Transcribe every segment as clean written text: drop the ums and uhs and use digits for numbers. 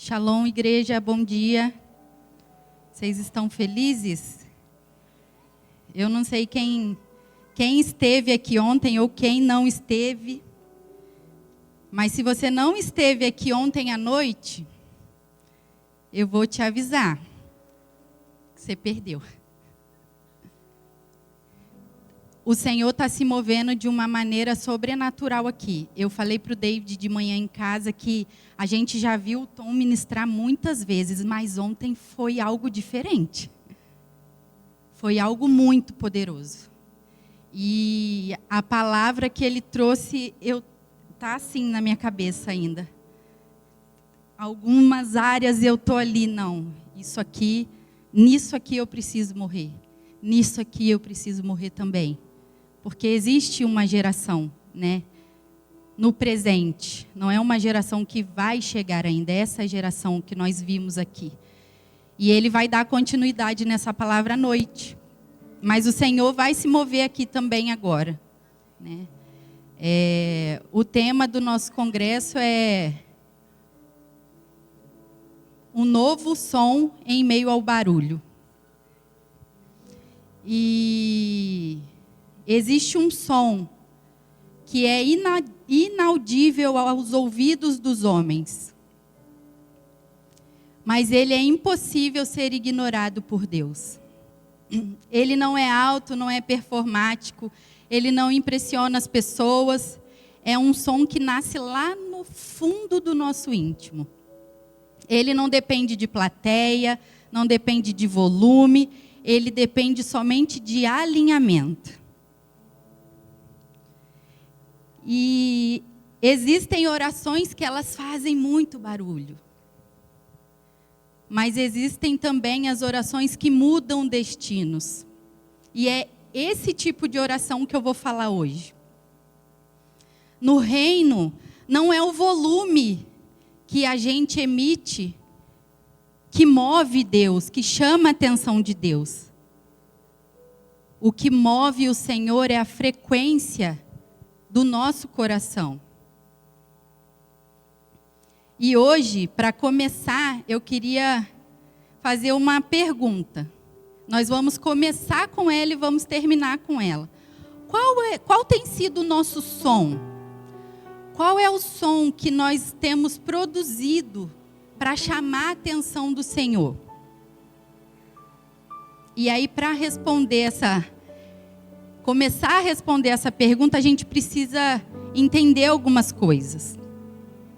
Shalom, igreja, bom dia. Vocês estão felizes? Eu não sei quem esteve aqui ontem ou quem não esteve. Mas se você não esteve aqui ontem à noite, eu vou te avisar que você perdeu. O Senhor está se movendo de uma maneira sobrenatural aqui. Eu falei para o David de manhã em casa que a gente já viu o Tom ministrar muitas vezes, mas ontem foi algo diferente. Foi algo muito poderoso. E a palavra que ele trouxe, tá assim na minha cabeça ainda. Algumas áreas eu tô ali, não. Nisso aqui eu preciso morrer. Nisso aqui eu preciso morrer também. Porque existe uma geração, né, no presente. Não é uma geração que vai chegar ainda, é essa geração que nós vimos aqui. E ele vai dar continuidade nessa palavra à noite. Mas o Senhor vai se mover aqui também agora, né? O tema do nosso congresso é um novo som em meio ao barulho. E existe um som que é inaudível aos ouvidos dos homens, mas ele é impossível ser ignorado por Deus. Ele não é alto, não é performático, ele não impressiona as pessoas. É um som que nasce lá no fundo do nosso íntimo. Ele não depende de plateia, não depende de volume, ele depende somente de alinhamento. E existem orações que elas fazem muito barulho. Mas existem também as orações que mudam destinos. E é esse tipo de oração que eu vou falar hoje. No reino, não é o volume que a gente emite que move Deus, que chama a atenção de Deus. O que move o Senhor é a frequência do nosso coração. E hoje, para começar, eu queria fazer uma pergunta. Nós vamos começar com ela e vamos terminar com ela. Qual tem sido o nosso som? Qual é o som que nós temos produzido para chamar a atenção do Senhor? E aí, para começar a responder essa pergunta, a gente precisa entender algumas coisas.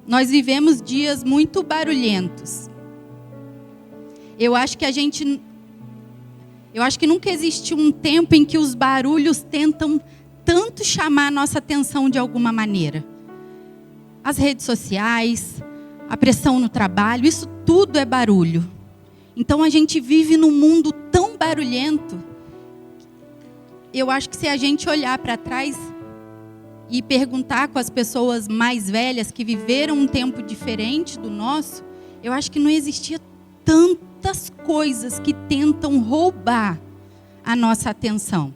Nós vivemos dias muito barulhentos. Eu acho que nunca existiu um tempo em que os barulhos tentam tanto chamar a nossa atenção de alguma maneira. As redes sociais, a pressão no trabalho, isso tudo é barulho. Então a gente vive num mundo tão barulhento. Eu acho que se a gente olhar para trás e perguntar com as pessoas mais velhas que viveram um tempo diferente do nosso, eu acho que não existia tantas coisas que tentam roubar a nossa atenção.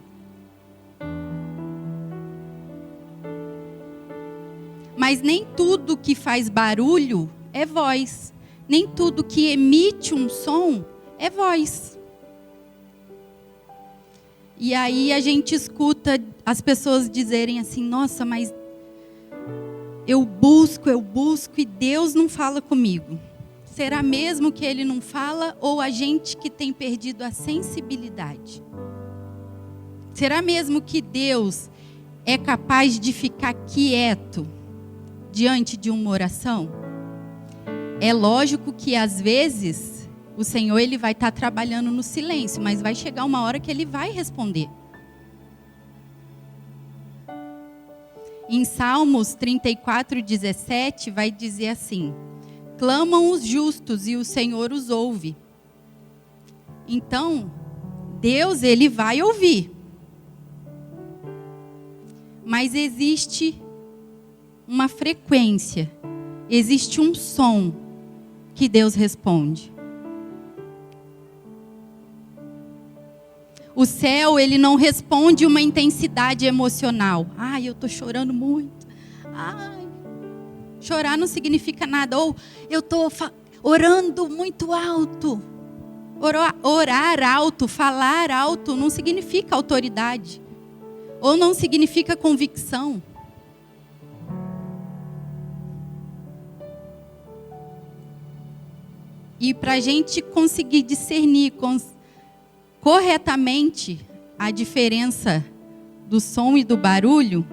Mas nem tudo que faz barulho é voz. Nem tudo que emite um som é voz. E aí a gente escuta as pessoas dizerem assim: nossa, mas eu busco e Deus não fala comigo. Será mesmo que Ele não fala, ou a gente que tem perdido a sensibilidade? Será mesmo que Deus é capaz de ficar quieto diante de uma oração? É lógico que às vezes o Senhor ele vai estar trabalhando no silêncio, mas vai chegar uma hora que Ele vai responder. Em Salmos 34:17 vai dizer assim: clamam os justos e o Senhor os ouve. Então, Deus ele vai ouvir. Mas existe uma frequência, existe um som que Deus responde. O céu, ele não responde uma intensidade emocional. Ai, eu estou chorando muito. Ai, chorar não significa nada. Ou eu estou orando muito alto. Orar alto, falar alto não significa autoridade. Ou não significa convicção. E para a gente conseguir discernir corretamente a diferença do som e do barulho,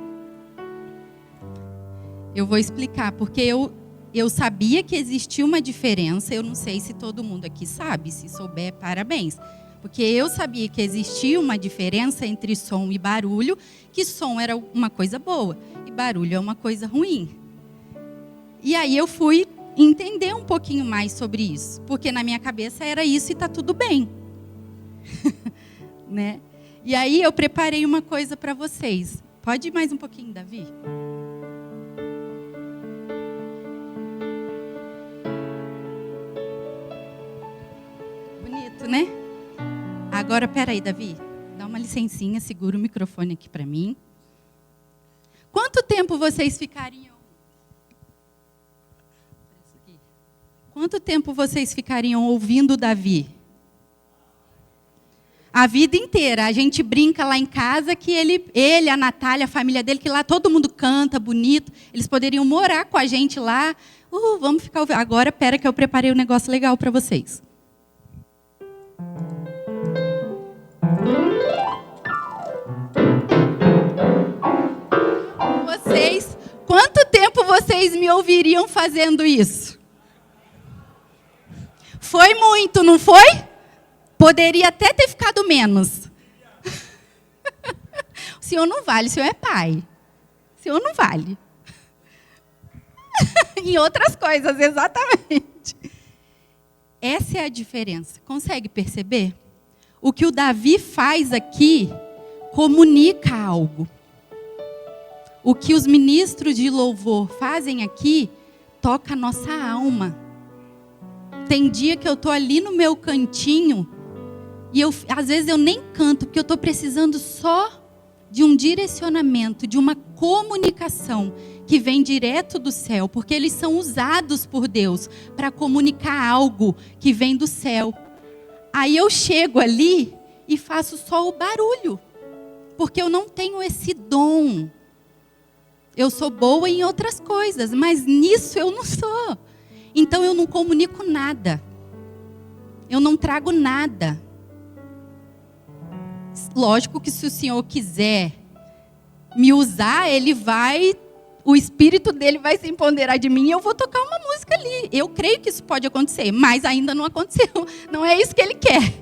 eu vou explicar, porque eu sabia que existia uma diferença. Eu não sei se todo mundo aqui sabe, se souber, parabéns. Porque eu sabia que existia uma diferença entre som e barulho, que som era uma coisa boa e barulho é uma coisa ruim. E aí eu fui entender um pouquinho mais sobre isso, porque na minha cabeça era isso e está tudo bem. Né? E aí eu preparei uma coisa para vocês. Pode ir mais um pouquinho, Davi? Bonito, né? Agora, peraí, Davi. Dá uma licencinha, segura o microfone aqui para mim. Quanto tempo vocês ficariam... Quanto tempo vocês ficariam ouvindo Davi? A vida inteira. A gente brinca lá em casa que ele, a Natália, a família dele, que lá todo mundo canta bonito. Eles poderiam morar com a gente lá. Vamos ficar ouvindo. Agora, pera que eu preparei um negócio legal para vocês. Quanto tempo vocês me ouviriam fazendo isso? Foi muito, não foi? Poderia até ter ficado menos. O senhor não vale, o senhor é pai. O senhor não vale. Em outras coisas, exatamente. Essa é a diferença. Consegue perceber? O que o Davi faz aqui comunica algo. O que os ministros de louvor fazem aqui toca a nossa alma. Tem dia que eu estou ali no meu cantinho e às vezes eu nem canto, porque eu estou precisando só de um direcionamento, de uma comunicação que vem direto do céu, porque eles são usados por Deus para comunicar algo que vem do céu. Aí eu chego ali e faço só o barulho, porque eu não tenho esse dom. Eu sou boa em outras coisas, mas nisso eu não sou. Então eu não comunico nada. Eu não trago nada. Lógico que se o Senhor quiser me usar, o espírito dele vai se empoderar de mim e eu vou tocar uma música ali. Eu creio que isso pode acontecer, mas ainda não aconteceu. Não é isso que ele quer.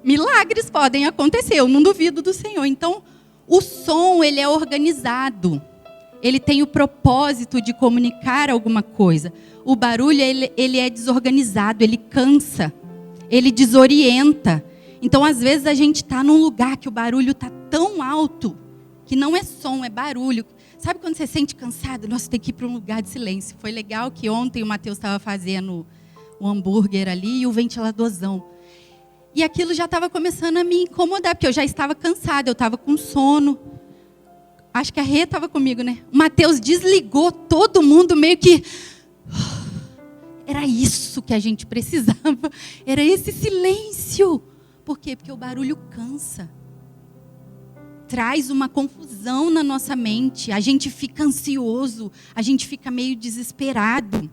Milagres podem acontecer, eu não duvido do Senhor. Então, o som, ele é organizado. Ele tem o propósito de comunicar alguma coisa. O barulho, ele é desorganizado, ele cansa, ele desorienta. Então, às vezes, a gente está num lugar que o barulho está tão alto, que não é som, é barulho. Sabe quando você sente cansado? Nossa, tem que ir para um lugar de silêncio. Foi legal que ontem o Matheus estava fazendo o hambúrguer ali e o ventiladorzão. E aquilo já estava começando a me incomodar, porque eu já estava cansada, eu estava com sono. Acho que a Rê estava comigo, né? O Matheus desligou todo mundo meio que... Era isso que a gente precisava. Era esse silêncio. Por quê? Porque o barulho cansa. Traz uma confusão na nossa mente. A gente fica ansioso. A gente fica meio desesperado.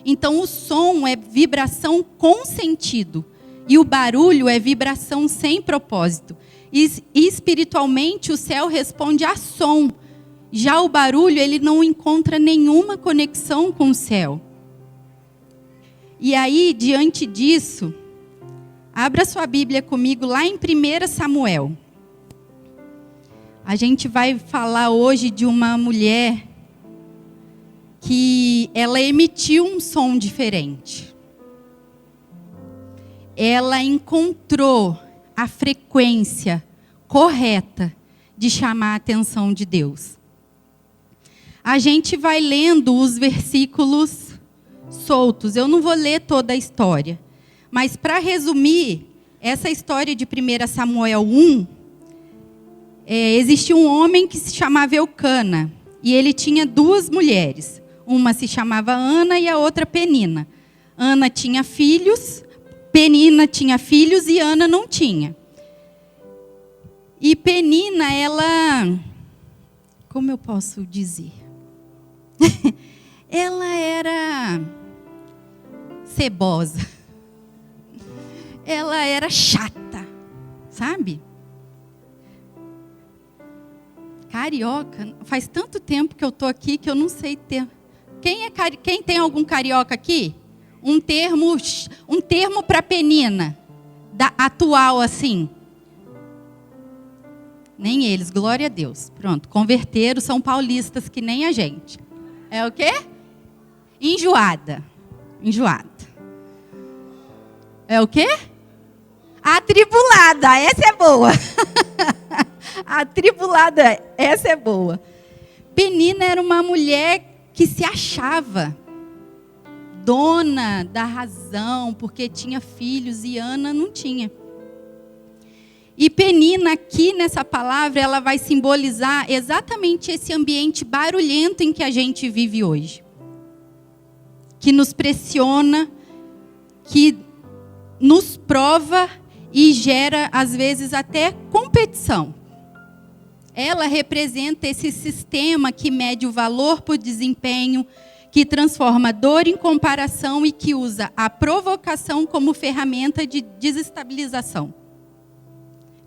Então o som é vibração com sentido. E o barulho é vibração sem propósito. E espiritualmente o céu responde a som. Já o barulho, ele não encontra nenhuma conexão com o céu. E aí, diante disso, abra sua Bíblia comigo lá em 1 Samuel. A gente vai falar hoje de uma mulher que ela emitiu um som diferente. Ela encontrou a frequência correta de chamar a atenção de Deus. A gente vai lendo os versículos soltos. Eu não vou ler toda a história. Mas para resumir, essa história de 1 Samuel 1, existia um homem que se chamava Eucana. E ele tinha 2 mulheres. Uma se chamava Ana e a outra Penina. Ana tinha filhos, Penina tinha filhos e Ana não tinha. E Penina, ela... Como eu posso dizer? Ela era cebosa. Ela era chata, sabe? Carioca, faz tanto tempo que eu estou aqui que eu não sei ter. Quem tem algum carioca aqui? Um termo para Penina, atual assim. Nem eles, glória a Deus. Pronto, converteram, são paulistas que nem a gente. É o quê? Enjoada. Enjoada. É o quê? Atribulada, essa é boa. Atribulada, essa é boa. Penina era uma mulher que se achava dona da razão, porque tinha filhos e Ana não tinha. E Penina aqui nessa palavra, ela vai simbolizar exatamente esse ambiente barulhento em que a gente vive hoje. Que nos pressiona, que nos prova e gera, às vezes, até competição. Ela representa esse sistema que mede o valor por desempenho, que transforma dor em comparação e que usa a provocação como ferramenta de desestabilização.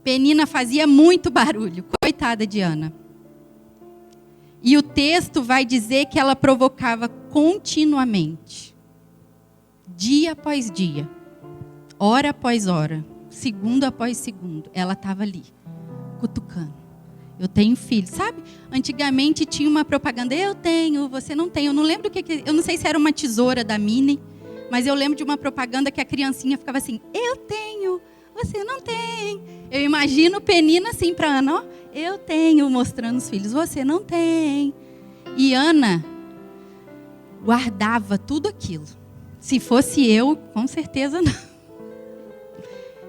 Penina fazia muito barulho, coitada de Ana. E o texto vai dizer que ela provocava continuamente, dia após dia, hora após hora, segundo após segundo. Ela estava ali, cutucando. Eu tenho filho, sabe? Antigamente tinha uma propaganda, eu tenho, você não tem. Eu não lembro eu não sei se era uma tesoura da Minnie, mas eu lembro de uma propaganda que a criancinha ficava assim, eu tenho, você não tem. Eu imagino Penina assim para Ana, ó, eu tenho, mostrando os filhos, você não tem. E Ana guardava tudo aquilo. Se fosse eu, com certeza não.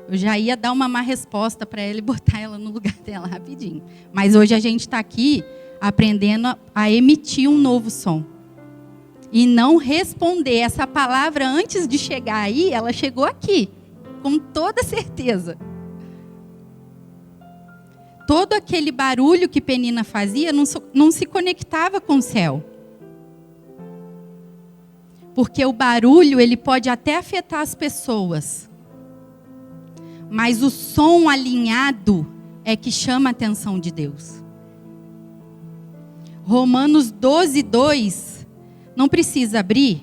Eu já ia dar uma má resposta para ela e botar ela no lugar dela rapidinho. Mas hoje a gente está aqui aprendendo a emitir um novo som. E não responder essa palavra antes de chegar aí, ela chegou aqui, com toda certeza. Todo aquele barulho que Penina fazia não se conectava com o céu. Porque o barulho, ele pode até afetar as pessoas. Mas o som alinhado é que chama a atenção de Deus. Romanos 12, 2, não precisa abrir,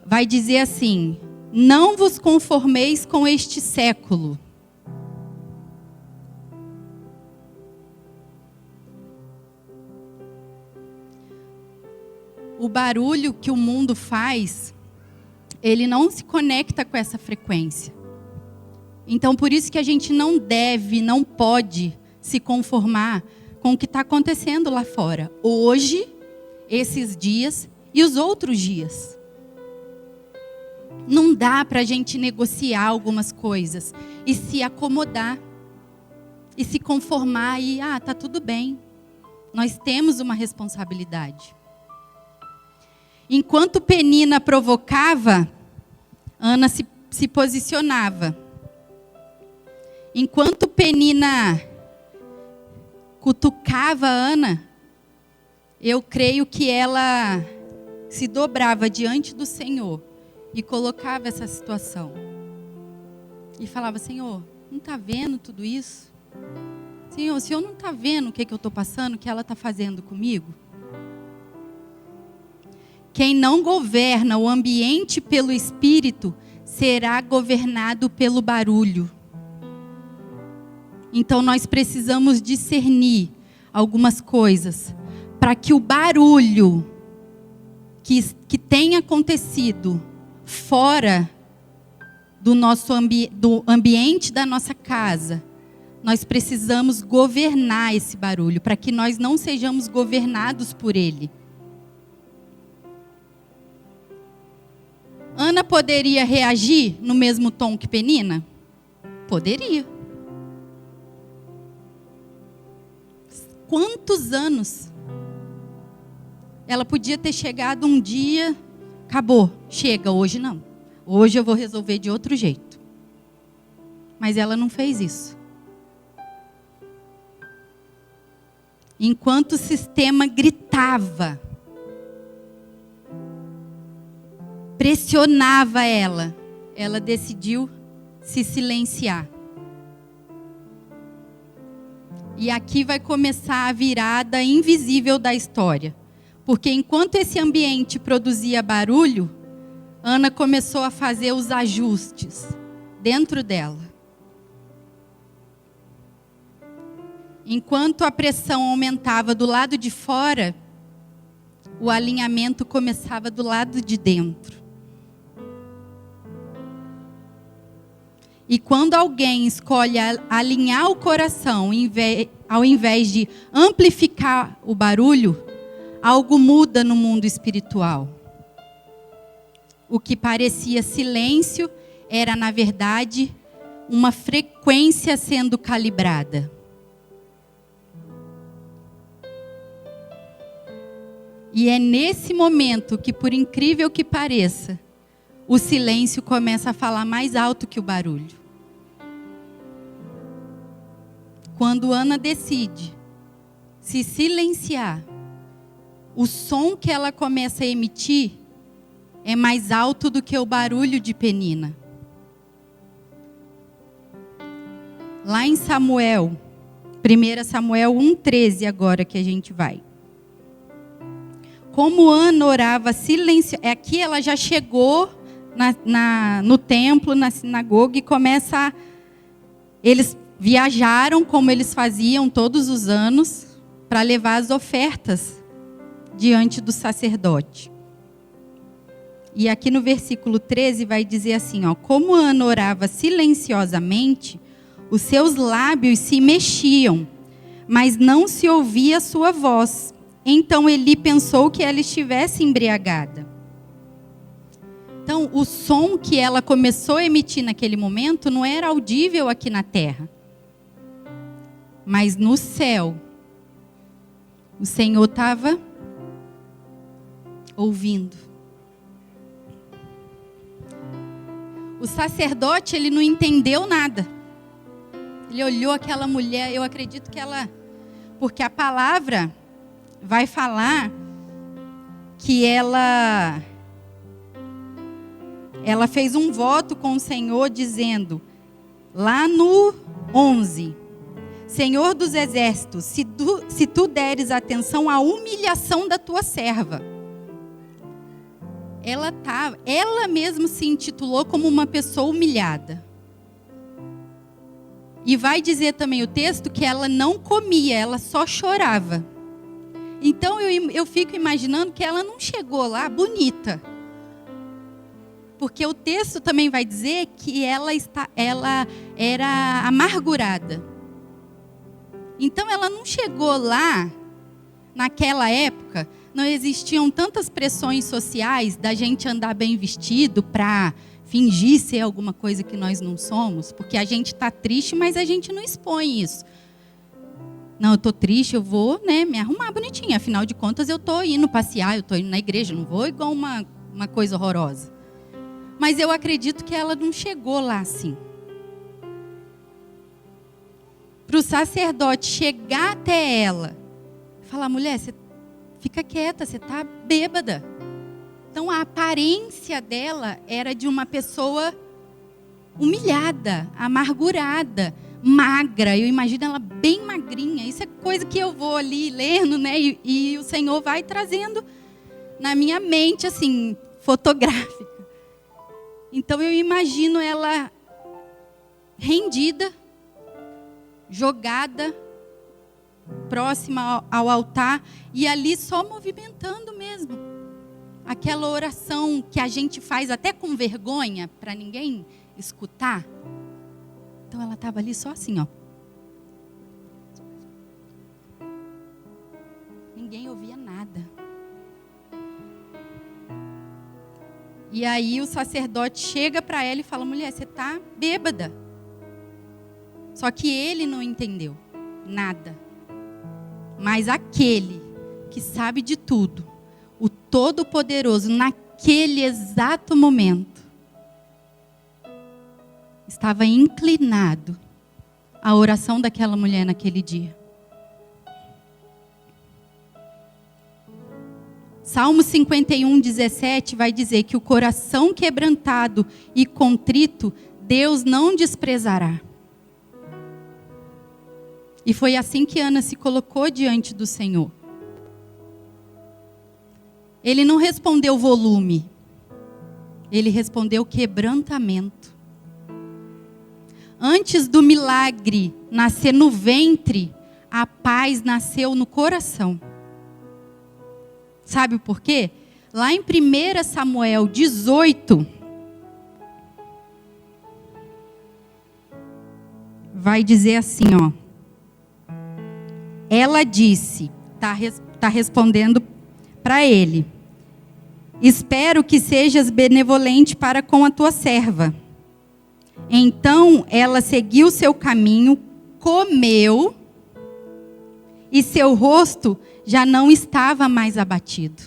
vai dizer assim, não vos conformeis com este século. O barulho que o mundo faz, ele não se conecta com essa frequência. Então, por isso que a gente não deve, não pode se conformar com o que está acontecendo lá fora. Hoje, esses dias e os outros dias. Não dá para a gente negociar algumas coisas e se acomodar. E se conformar e, tá tudo bem. Nós temos uma responsabilidade. Enquanto Penina provocava, Ana se posicionava. Enquanto Penina cutucava Ana, eu creio que ela se dobrava diante do Senhor e colocava essa situação. E falava, Senhor, não está vendo tudo isso? Senhor, o Senhor não está vendo o que eu estou passando, o que ela está fazendo comigo? Quem não governa o ambiente pelo Espírito, será governado pelo barulho. Então nós precisamos discernir algumas coisas para que o barulho que tem acontecido fora do nosso do ambiente da nossa casa, nós precisamos governar esse barulho para que nós não sejamos governados por ele. Ana poderia reagir no mesmo tom que Penina? Poderia. Quantos anos Ela podia ter chegado um dia, acabou, chega, hoje não. Hoje eu vou resolver de outro jeito. Mas ela não fez isso. Enquanto o sistema gritava, pressionava ela, ela decidiu se silenciar. E aqui vai começar a virada invisível da história. Porque enquanto esse ambiente produzia barulho, Ana começou a fazer os ajustes dentro dela. Enquanto a pressão aumentava do lado de fora, o alinhamento começava do lado de dentro. E quando alguém escolhe alinhar o coração, ao invés de amplificar o barulho, algo muda no mundo espiritual. O que parecia silêncio era, na verdade, uma frequência sendo calibrada. E é nesse momento que, por incrível que pareça, o silêncio começa a falar mais alto que o barulho. Quando Ana decide se silenciar, o som que ela começa a emitir é mais alto do que o barulho de Penina. Lá em Samuel, 1 Samuel 1,13 agora que a gente vai. Como Ana orava silenciosa, aqui ela já chegou no templo, na sinagoga, e começa eles viajaram como eles faziam todos os anos para levar as ofertas diante do sacerdote. E aqui no versículo 13 vai dizer assim, ó, como Ana orava silenciosamente, os seus lábios se mexiam, mas não se ouvia a sua voz. Então Eli pensou que ela estivesse embriagada. Então, o som que ela começou a emitir naquele momento não era audível aqui na terra. Mas no céu, o Senhor estava ouvindo. O sacerdote, ele não entendeu nada. Ele olhou aquela mulher, eu acredito que ela... Porque a palavra vai falar que ela fez um voto com o Senhor dizendo, lá no 11, Senhor dos exércitos, se tu deres atenção à humilhação da tua serva. Ela mesma se intitulou como uma pessoa humilhada. E vai dizer também o texto que ela não comia, ela só chorava. Então eu fico imaginando que ela não chegou lá bonita. Porque o texto também vai dizer que ela era amargurada. Então ela não chegou lá, naquela época, não existiam tantas pressões sociais da gente andar bem vestido para fingir ser alguma coisa que nós não somos. Porque a gente está triste, mas a gente não expõe isso. Não, eu estou triste, eu vou me arrumar bonitinha. Afinal de contas, eu estou indo passear, eu estou indo na igreja, não vou igual uma coisa horrorosa. Mas eu acredito que ela não chegou lá assim. Para o sacerdote chegar até ela, falar, mulher, você fica quieta, você está bêbada. Então a aparência dela era de uma pessoa humilhada, amargurada, magra. Eu imagino ela bem magrinha. Isso é coisa que eu vou ali lendo, né? E o Senhor vai trazendo na minha mente, assim, fotográfica. Então eu imagino ela rendida, jogada, próxima ao altar, e ali só movimentando mesmo. Aquela oração que a gente faz até com vergonha, para ninguém escutar. Então ela estava ali só assim, ó. Ninguém ouvia nada. E aí o sacerdote chega para ela e fala, mulher, você está bêbada. Só que ele não entendeu nada. Mas aquele que sabe de tudo, o Todo-Poderoso, naquele exato momento, estava inclinado à oração daquela mulher naquele dia. Salmo 51:17 vai dizer que o coração quebrantado e contrito, Deus não desprezará. E foi assim que Ana se colocou diante do Senhor. Ele não respondeu volume, ele respondeu quebrantamento. Antes do milagre nascer no ventre, a paz nasceu no coração. Sabe por quê? Lá em 1 Samuel 18, vai dizer assim, ó. Ela disse, tá respondendo para ele: espero que sejas benevolente para com a tua serva. Então ela seguiu seu caminho, comeu, e seu rosto já não estava mais abatido.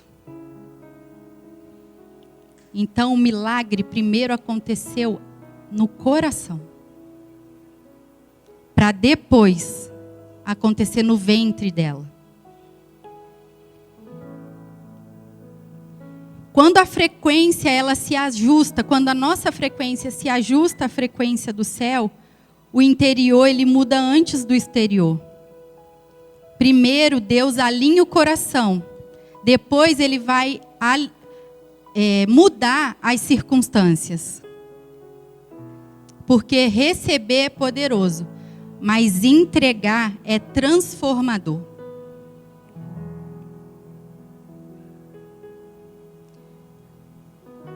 Então o milagre primeiro aconteceu no coração, para depois acontecer no ventre dela. Quando a frequência ela se ajusta, quando a nossa frequência se ajusta à frequência do céu, o interior ele muda antes do exterior. Primeiro Deus alinha o coração, depois ele vai mudar as circunstâncias. Porque receber é poderoso, mas entregar é transformador.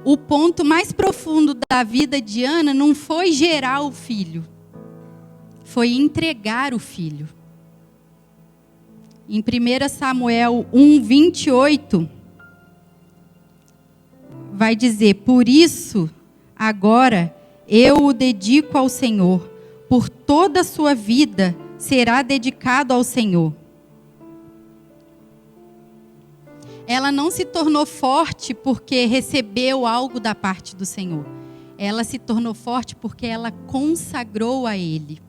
O ponto mais profundo da vida de Ana não foi gerar o filho, foi entregar o filho. Em 1 Samuel 1:28, vai dizer: por isso, agora eu o dedico ao Senhor, por toda a sua vida será dedicado ao Senhor. Ela não se tornou forte porque recebeu algo da parte do Senhor. Ela se tornou forte porque ela consagrou a Ele.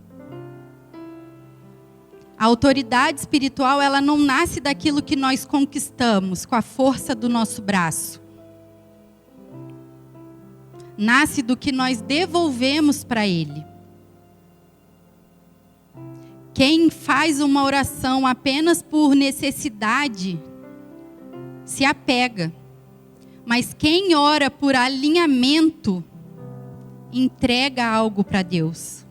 A autoridade espiritual, ela não nasce daquilo que nós conquistamos com a força do nosso braço. Nasce do que nós devolvemos para Ele. Quem faz uma oração apenas por necessidade, se apega. Mas quem ora por alinhamento, entrega algo para Deus.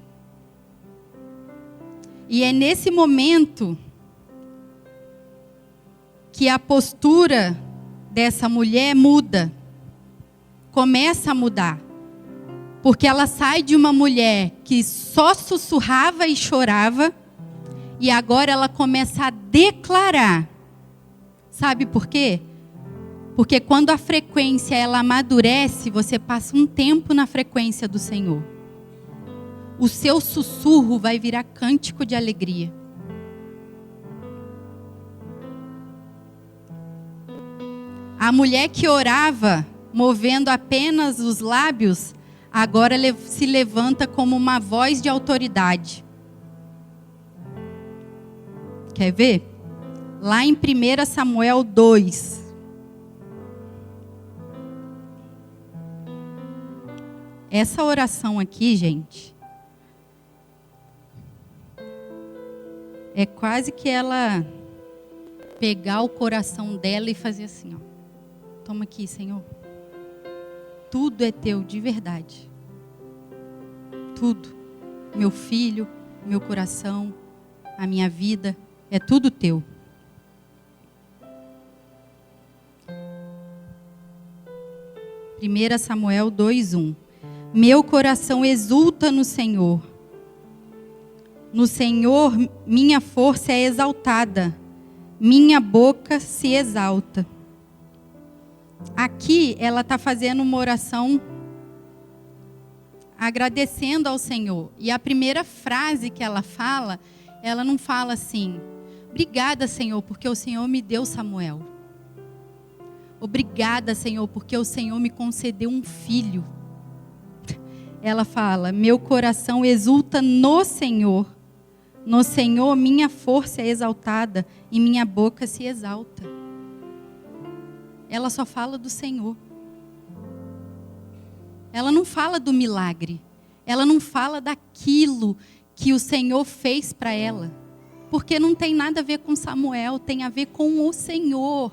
E é nesse momento que a postura dessa mulher muda. Começa a mudar. Porque ela sai de uma mulher que só sussurrava e chorava, e agora ela começa a declarar. Sabe por quê? Porque quando a frequência ela amadurece, você passa um tempo na frequência do Senhor. O seu sussurro vai virar cântico de alegria. A mulher que orava, movendo apenas os lábios, agora se levanta como uma voz de autoridade. Quer ver? Lá em 1 Samuel 2. Essa oração aqui, gente, é quase que ela pegar o coração dela e fazer assim, ó. Toma aqui, Senhor. Tudo é teu de verdade. Tudo. Meu filho, meu coração, a minha vida, é tudo teu. Primeira Samuel 2:1. Meu coração exulta no Senhor. No Senhor minha força é exaltada. Minha boca se exalta. Aqui ela está fazendo uma oração agradecendo ao Senhor. E a primeira frase que ela fala, ela não fala assim: obrigada, Senhor, porque o Senhor me deu Samuel. Obrigada, Senhor, porque o Senhor me concedeu um filho. Ela fala: meu coração exulta no Senhor. No Senhor minha força é exaltada e minha boca se exalta. Ela só fala do Senhor. Ela não fala do milagre. Ela não fala daquilo que o Senhor fez para ela. Porque não tem nada a ver com Samuel, tem a ver com o Senhor.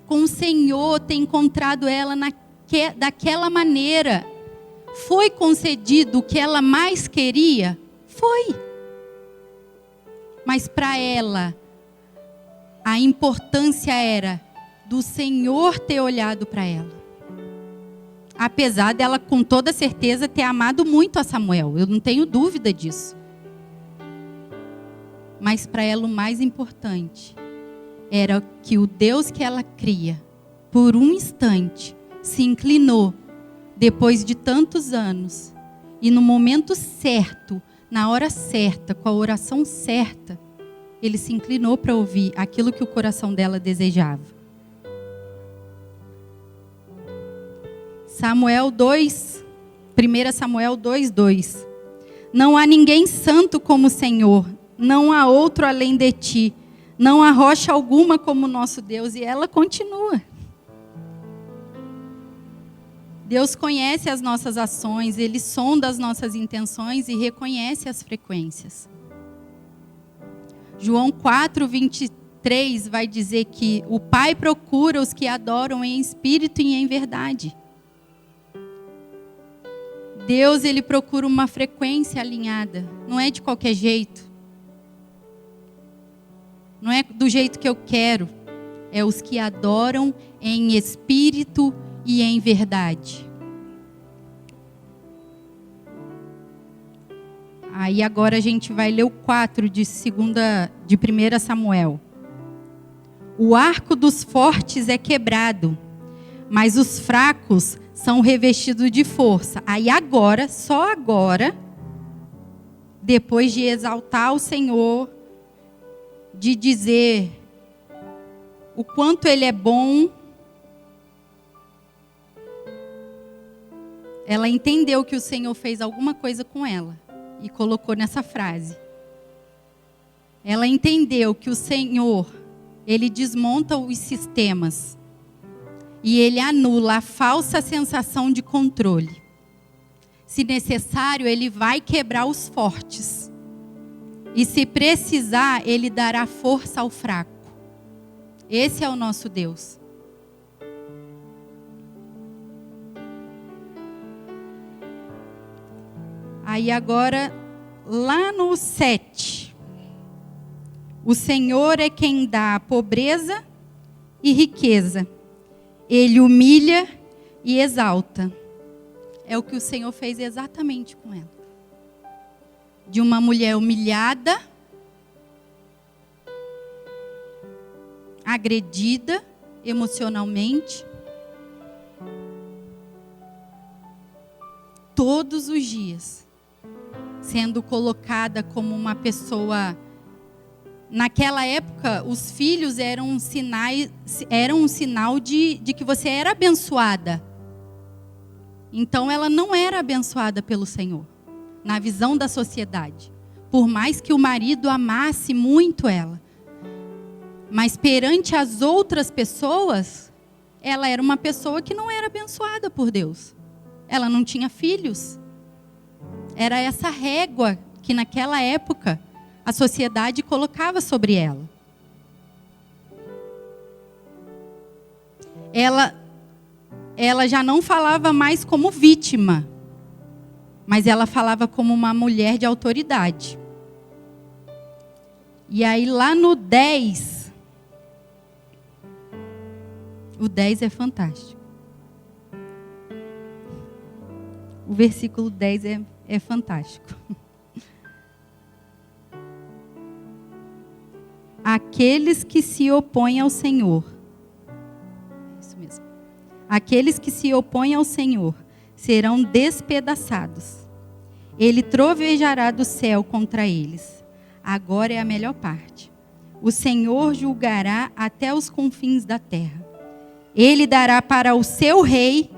Com o Senhor ter encontrado ela daquela maneira. Foi concedido o que ela mais queria? Foi. Mas para ela, a importância era do Senhor ter olhado para ela. Apesar dela, com toda certeza, ter amado muito a Samuel. Eu não tenho dúvida disso. Mas para ela o mais importante era que o Deus que ela cria, por um instante, se inclinou, depois de tantos anos, e no momento certo, na hora certa, com a oração certa, ele se inclinou para ouvir aquilo que o coração dela desejava. Samuel 2, 1 Samuel 2:2. Não há ninguém santo como o Senhor, não há outro além de ti, não há rocha alguma como o nosso Deus. E ela continua. Deus conhece as nossas ações, Ele sonda as nossas intenções e reconhece as frequências. João 4:23 vai dizer que o Pai procura os que adoram em espírito e em verdade. Deus, Ele procura uma frequência alinhada. Não é de qualquer jeito. Não é do jeito que eu quero. É os que adoram em espírito e em verdade. Aí agora a gente vai ler o 4 de 1 Samuel. O arco dos fortes é quebrado, mas os fracos são revestidos de força. Aí agora, só agora, depois de exaltar o Senhor, de dizer o quanto Ele é bom, ela entendeu que o Senhor fez alguma coisa com ela e colocou nessa frase. Ela entendeu que o Senhor, Ele desmonta os sistemas e Ele anula a falsa sensação de controle. Se necessário, Ele vai quebrar os fortes. E se precisar, Ele dará força ao fraco. Esse é o nosso Deus. Aí agora, lá no 7. O Senhor é quem dá pobreza e riqueza. Ele humilha e exalta. É o que o Senhor fez exatamente com ela. De uma mulher humilhada, agredida emocionalmente, todos os dias, sendo colocada como uma pessoa. Naquela época, os filhos eram um sinal de que você era abençoada. Então, ela não era abençoada pelo Senhor, na visão da sociedade. Por mais que o marido amasse muito ela. Mas perante as outras pessoas, ela era uma pessoa que não era abençoada por Deus. Ela não tinha filhos. Era essa régua que naquela época a sociedade colocava sobre ela. Ela já não falava mais como vítima, mas ela falava como uma mulher de autoridade. E aí lá no 10, o 10 é fantástico. O versículo 10 é fantástico. Aqueles que se opõem ao Senhor. Isso mesmo. Aqueles que se opõem ao Senhor serão despedaçados. Ele trovejará do céu contra eles. Agora é a melhor parte. O Senhor julgará até os confins da terra. Ele dará para o seu rei,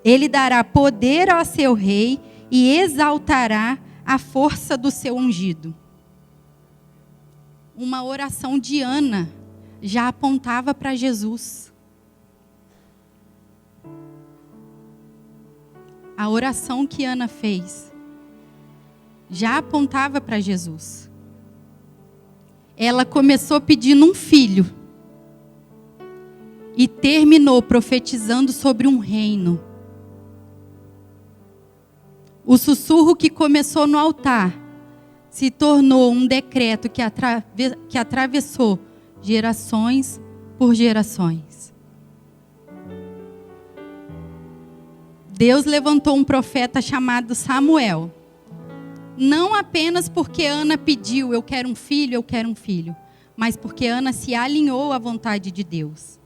ele dará poder ao seu rei e exaltará a força do seu ungido. Uma oração de Ana já apontava para Jesus. A oração que Ana fez já apontava para Jesus. Ela começou pedindo um filho e terminou profetizando sobre um reino. O sussurro que começou no altar se tornou um decreto que atravessou gerações por gerações. Deus levantou um profeta chamado Samuel. Não apenas porque Ana pediu, eu quero um filho, mas porque Ana se alinhou à vontade de Deus,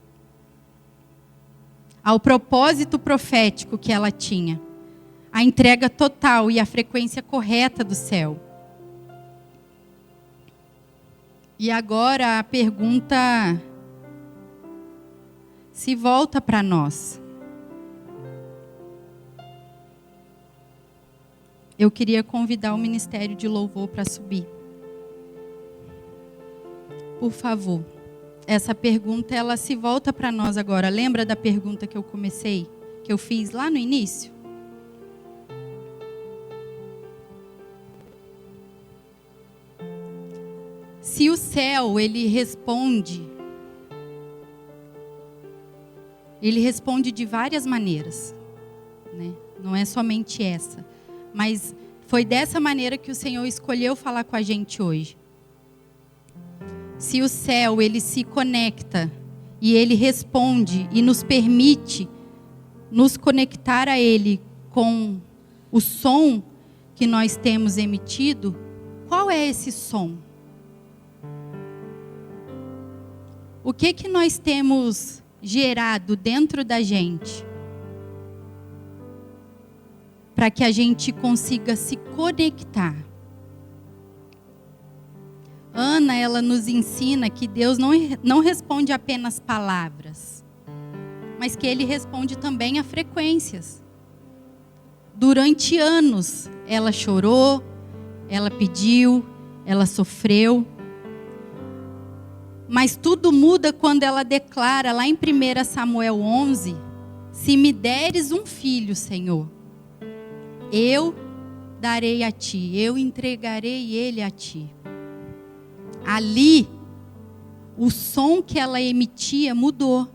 ao propósito profético que ela tinha, a entrega total e a frequência correta do céu. E agora a pergunta se volta para nós. Eu queria convidar o Ministério de Louvor para subir. Por favor. Essa pergunta, ela se volta para nós agora. Lembra da pergunta que eu fiz lá no início? Se o céu, ele responde de várias maneiras, né? Não é somente essa. Mas foi dessa maneira que o Senhor escolheu falar com a gente hoje. Se o céu, ele se conecta e ele responde e nos permite nos conectar a ele com o som que nós temos emitido, qual é esse som? O que nós temos gerado dentro da gente para que a gente consiga se conectar? Ana, ela nos ensina que Deus não responde apenas palavras, mas que Ele responde também a frequências. Durante anos, ela chorou, ela pediu, ela sofreu. Mas tudo muda quando ela declara lá em 1 Samuel 11, se me deres um filho, Senhor, eu darei a ti, eu entregarei ele a ti. Ali, o som que ela emitia mudou.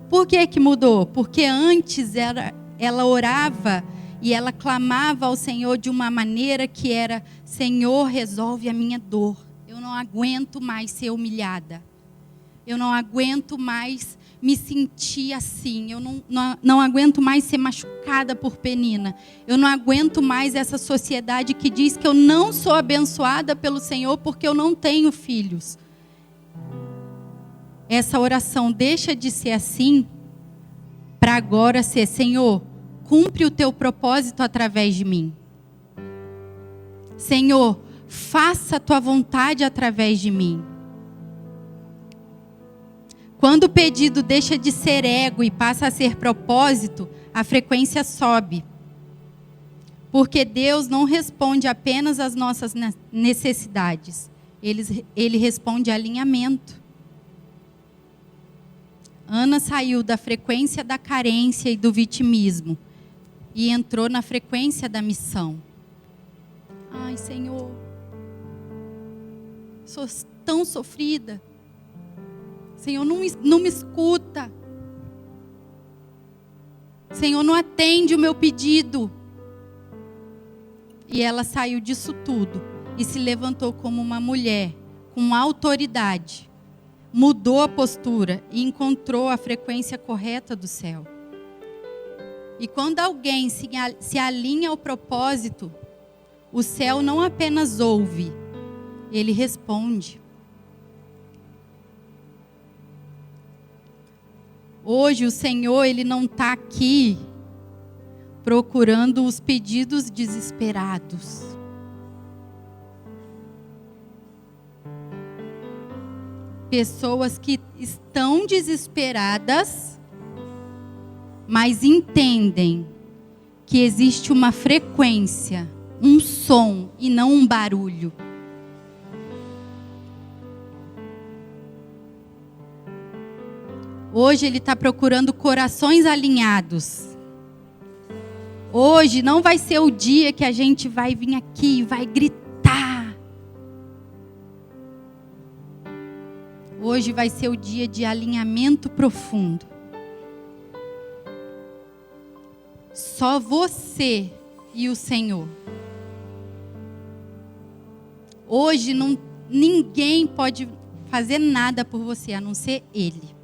Por que mudou? Porque antes ela orava e ela clamava ao Senhor de uma maneira que era: Senhor, resolve a minha dor. Eu não aguento mais ser humilhada. Eu não aguento mais me sentir assim. Eu não aguento mais ser machucada por Penina. Eu não aguento mais essa sociedade que diz que eu não sou abençoada pelo Senhor porque eu não tenho filhos. Essa oração deixa de ser assim para agora ser: Senhor, cumpre o teu propósito através de mim. Senhor, faça a tua vontade através de mim. Quando o pedido deixa de ser ego e passa a ser propósito, a frequência sobe. Porque Deus não responde apenas às nossas necessidades. Ele responde a alinhamento. Ana saiu da frequência da carência e do vitimismo e entrou na frequência da missão. Ai, Senhor, sou tão sofrida. Senhor, não me escuta. Senhor, não atende o meu pedido. E ela saiu disso tudo e se levantou como uma mulher com autoridade. Mudou a postura e encontrou a frequência correta do céu. E quando alguém se alinha ao propósito, o céu não apenas ouve, ele responde. Hoje o Senhor, Ele não está aqui procurando os pedidos desesperados. Pessoas que estão desesperadas, mas entendem que existe uma frequência, um som e não um barulho. Hoje Ele está procurando corações alinhados. Hoje não vai ser o dia que a gente vai vir aqui e vai gritar. Hoje vai ser o dia de alinhamento profundo. Só você e o Senhor. Hoje ninguém pode fazer nada por você, a não ser Ele.